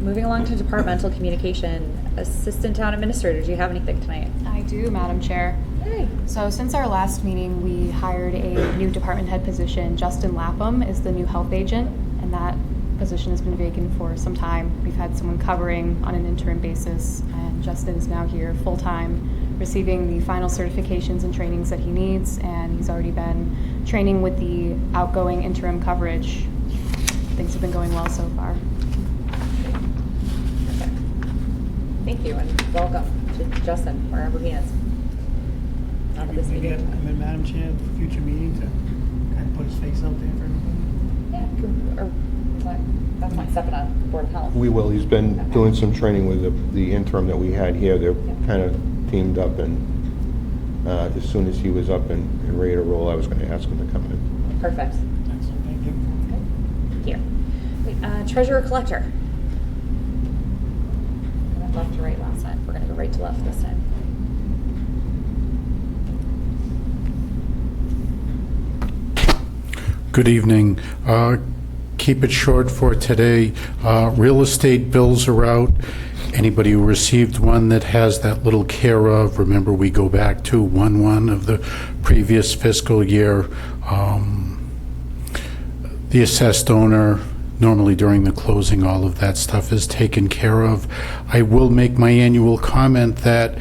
Moving along to departmental communication. Assistant Town Administrator, do you have anything tonight? I do, Madam Chair. Hey. So since our last meeting, we hired a new department head position. Justin Lapham is the new health agent, and that position has been vacant for some time. We've had someone covering on an interim basis, and Justin is now here full-time, receiving the final certifications and trainings that he needs, and he's already been training with the outgoing interim coverage. Things have been going well so far. Perfect. Thank you, and welcome to Justin, wherever he is. Not at this Maybe have meeting. him come in, Madam Chair, for future meetings and kind of put his face out there for everybody. Yeah, or that's my step in a Board of Health. We will. He's been doing some training with the interim that we had here. They're kind of teamed up, and as soon as he was up and ready to roll, I was going to ask him to come in. Perfect. Excellent, thank you. Here. Wait, treasurer collector. I went left to right last time. We're going to go right to left this time. Good evening. Keep it short for today. Real estate bills are out. Anybody who received one that has that little care of, remember we go back to 1/1 of the previous fiscal year. The assessed owner, normally during the closing, all of that stuff is taken care of. I will make my annual comment that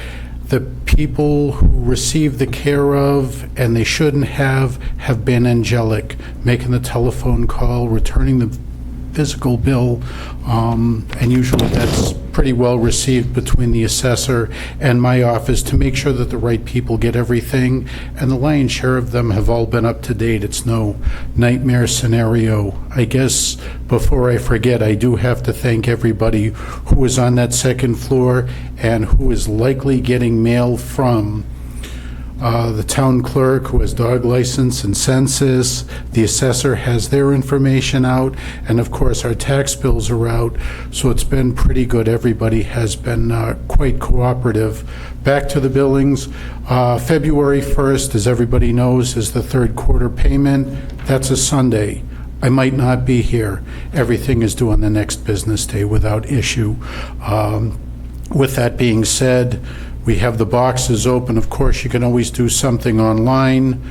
the people who receive the care of, and they shouldn't have been angelic, making the telephone call, returning the physical bill, and usually that's pretty well received between the assessor and my office to make sure that the right people get everything, and the lion's share of them have all been up to date. It's no nightmare scenario. I guess before I forget, I do have to thank everybody who is on that second floor and who is likely getting mail from the town clerk, who has dog license and census. The assessor has their information out, and of course our tax bills are out, so it's been pretty good. Everybody has been quite cooperative. Back to the billings. February 1st, as everybody knows, is the third quarter payment. That's a Sunday. I might not be here. Everything is due on the next business day without issue. With that being said, we have the boxes open. Of course, you can always do something online.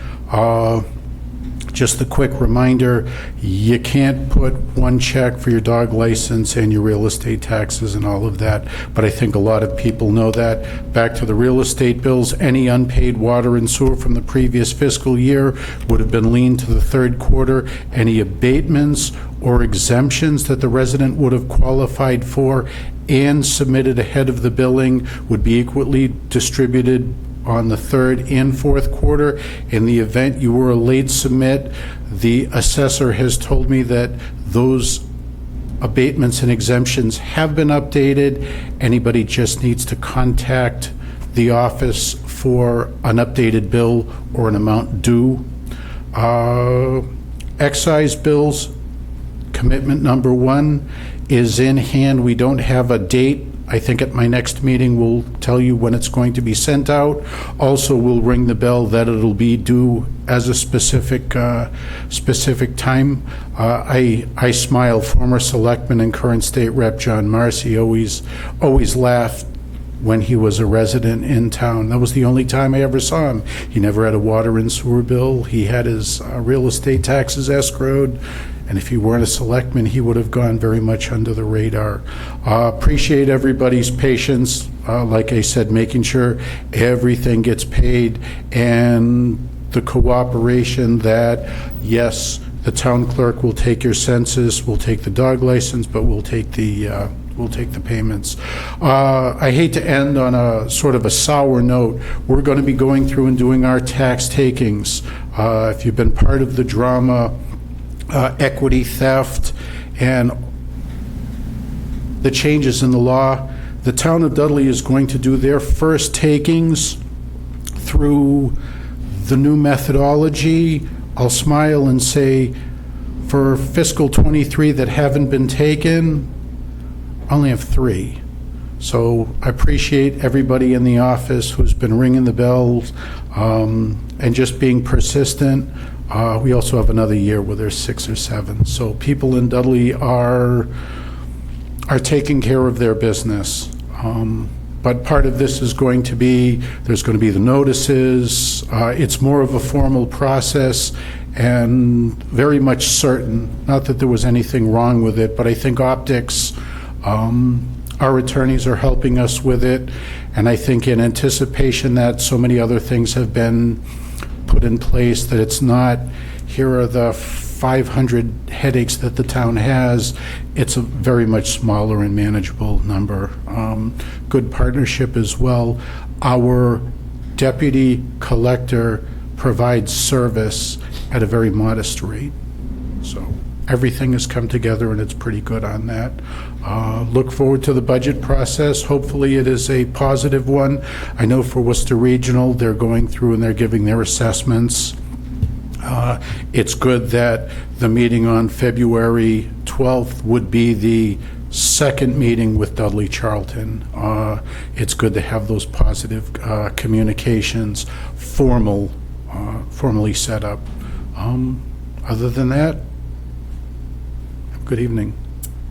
Just a quick reminder, you can't put one check for your dog license and your real estate taxes and all of that, but I think a lot of people know that. Back to the real estate bills, any unpaid water and sewer from the previous fiscal year would have been leaned to the third quarter. Any abatements or exemptions that the resident would have qualified for and submitted ahead of the billing would be equally distributed on the third and fourth quarter. In the event you were a late submit, the assessor has told me that those abatements and exemptions have been updated. Anybody just needs to contact the office for an updated bill or an amount due. Excise bills, commitment number 1 is in hand. We don't have a date. I think at my next meeting we'll tell you when it's going to be sent out. Also, we'll ring the bell that it'll be due as a specific time. I smile. Former selectman and current state rep John Marcy always laughed when he was a resident in town. That was the only time I ever saw him. He never had a water and sewer bill. He had his real estate taxes escrowed. And if he weren't a selectman, he would have gone very much under the radar. Appreciate everybody's patience. Like I said, making sure everything gets paid, and the cooperation that, yes, the town clerk will take your census, we'll take the dog license, but we'll take the payments. I hate to end on a sort of a sour note. We're going to be going through and doing our tax takings. If you've been part of the drama, equity theft, and the changes in the law, The Town of Dudley is going to do their first takings through the new methodology. I'll smile and say, for fiscal '23 that haven't been taken, I only have 3. So I appreciate everybody in the office who's been ringing the bells and just being persistent. We also have another year where there's 6 or 7. So people in Dudley are taking care of their business. But part of this is going to be, there's going to be the notices. It's more of a formal process and very much certain. Not that there was anything wrong with it, but I think optics, our attorneys are helping us with it. And I think in anticipation that so many other things have been put in place, that it's not, here are the 500 headaches that the town has. It's a very much smaller and manageable number. Good partnership as well. Our deputy collector provides service at a very modest rate. So everything has come together and it's pretty good on that. Look forward to the budget process. Hopefully it is a positive one. I know for Worcester Regional, they're going through and they're giving their assessments. It's good that the meeting on February 12th would be the second meeting with Dudley Charlton. It's good to have those positive communications formally set up. Other than that, good evening.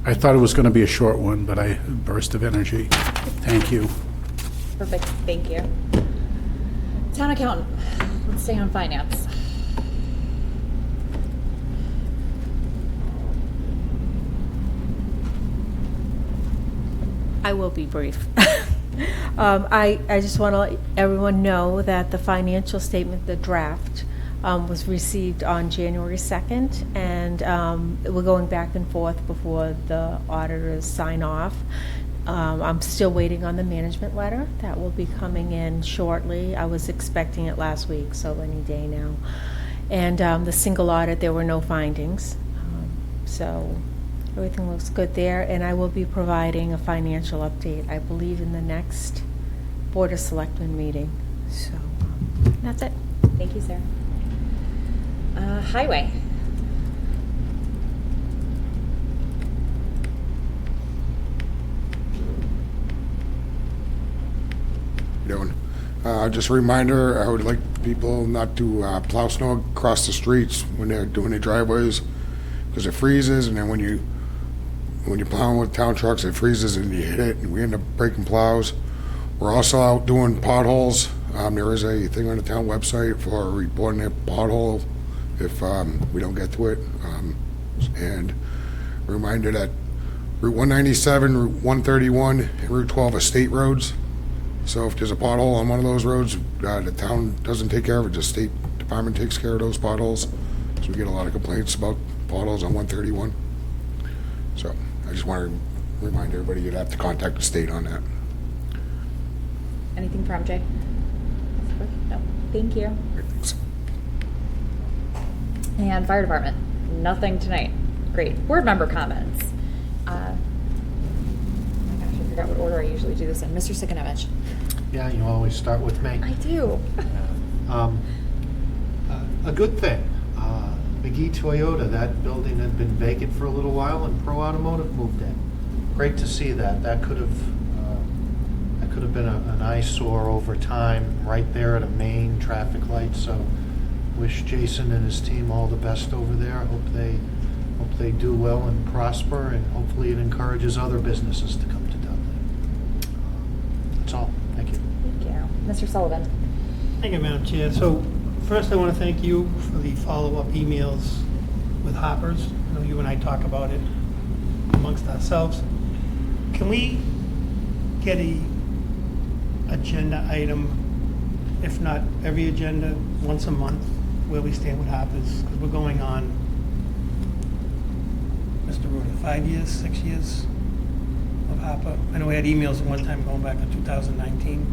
I thought it was going to be a short one, but a burst of energy. Thank you. Perfect, thank you. Town accountant, let's stay on finance. I will be brief. I just want to let everyone know that the financial statement, the draft, was received on January 2nd, and we're going back and forth before the auditors sign off. I'm still waiting on the management letter. That will be coming in shortly. I was expecting it last week, so any day now. And the single audit, there were no findings. So everything looks good there, and I will be providing a financial update, I believe, in the next Board of Selectmen meeting. So that's it. Thank you, Sarah. Highway. Doing. Just a reminder, I would like people not to plow snow across the streets when they're doing their driveways, because it freezes, and then when you're plowing with town trucks, it freezes and you hit it, and we end up breaking plows. We're also out doing potholes. There is a thing on the town website for reporting a pothole if we don't get to it. And a reminder that Route 197, Route 131, and Route 12 are state roads. So if there's a pothole on one of those roads, the town doesn't take care of it, the state department takes care of those potholes. So we get a lot of complaints about potholes on 131. So I just want to remind everybody you'd have to contact the state on that. Anything from Jay? No, thank you. Thanks. And fire department, nothing tonight. Great. Board member comments. Oh my gosh, I forgot what order I usually do this in. Mr. Sikanovich. Yeah, you always start with me. I do. A good thing. McGee Toyota, that building had been vacant for a little while, and Pro Automotive moved in. Great to see that. That could have been an eyesore over time, right there at a main traffic light. So, wish Jason and his team all the best over there. Hope they do well and prosper, and hopefully it encourages other businesses to come to Dudley. That's all. Thank you. Thank you. Mr. Sullivan. Thank you, Madam Chair. So first, I want to thank you for the follow-up emails with Hoppers. I know you and I talk about it amongst ourselves. Can we get a agenda item, if not every agenda, once a month, where we stand with Hoppers? Because we're going on, Mr. Ruda, 5 years, 6 years of Hopper. I know we had emails at one time going back to 2019.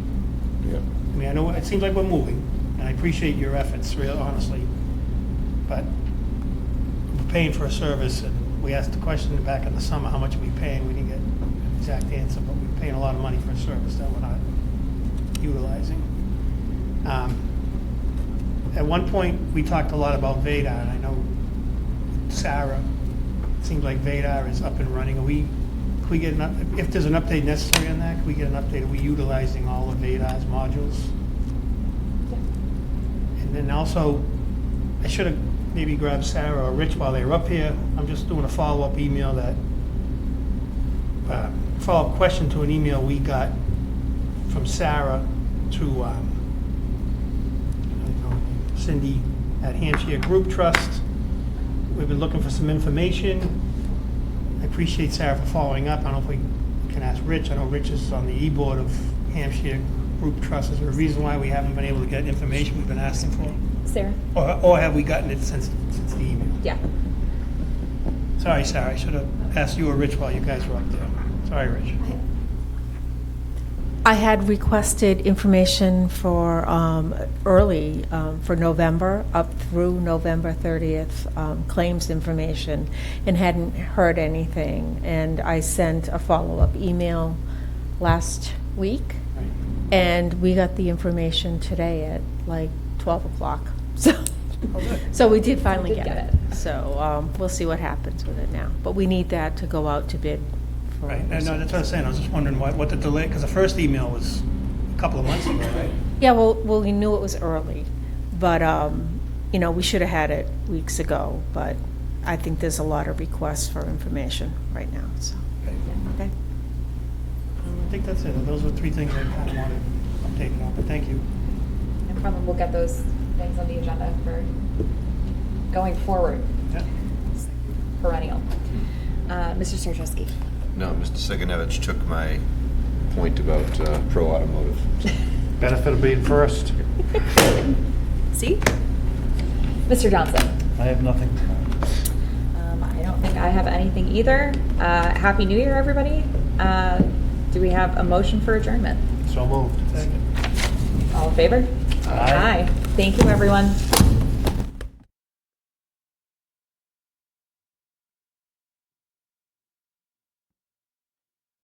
Yeah. I mean, I know it seems like we're moving, and I appreciate your efforts, real honestly, but we're paying for a service, and we asked the question back in the summer, how much are we paying? We didn't get an exact answer, but we paying a lot of money for a service that we're not utilizing. At one point, we talked a lot about Vadar, and I know Sarah, it seems like Vadar is up and running. Can we get if there's an update necessary on that, can we get an update? Are we utilizing all of Vadar's modules? And then also, I should have maybe grabbed Sarah or Rich while they were up here. I'm just doing a follow-up email follow-up question to an email we got from Sarah to Cindy at Hampshire Group Trust. We've been looking for some information. I appreciate Sarah for following up. I don't know if we can ask Rich. I know Rich is on the e-board of Hampshire Group Trust. Is there a reason why we haven't been able to get information we've been asking for? Sarah? Or have we gotten it since the email? Yeah. Sorry, Sarah. I should have asked you or Rich while you guys were up there. Sorry, Rich. I had requested information for early, for November, up through November 30th, claims information, and hadn't heard anything. And I sent a follow-up email last week, and we got the information today at like 12 o'clock. So we did finally get it. So we'll see what happens with it now. But we need that to go out to bid. Right, and no, that's what I was saying. I was just wondering what the delay, because the first email was a couple of months ago, right? Yeah, well, we knew it was early, but, we should have had it weeks ago, but I think there's a lot of requests for information right now, so. Okay. I think that's it. Those are three things I kind of wanted updated on, but thank you. No problem. We'll get those things on the agenda for going forward. Yeah. Perennial. Mr. Sarczewski. No, Mr. Siganevich took my point about pro automotive. Benefit of being first. See? Mr. Johnson. I have nothing. I don't think I have anything either. Happy New Year, everybody. Do we have a motion for adjournment? So moved. Second. All in favor? Aye. Thank you, everyone.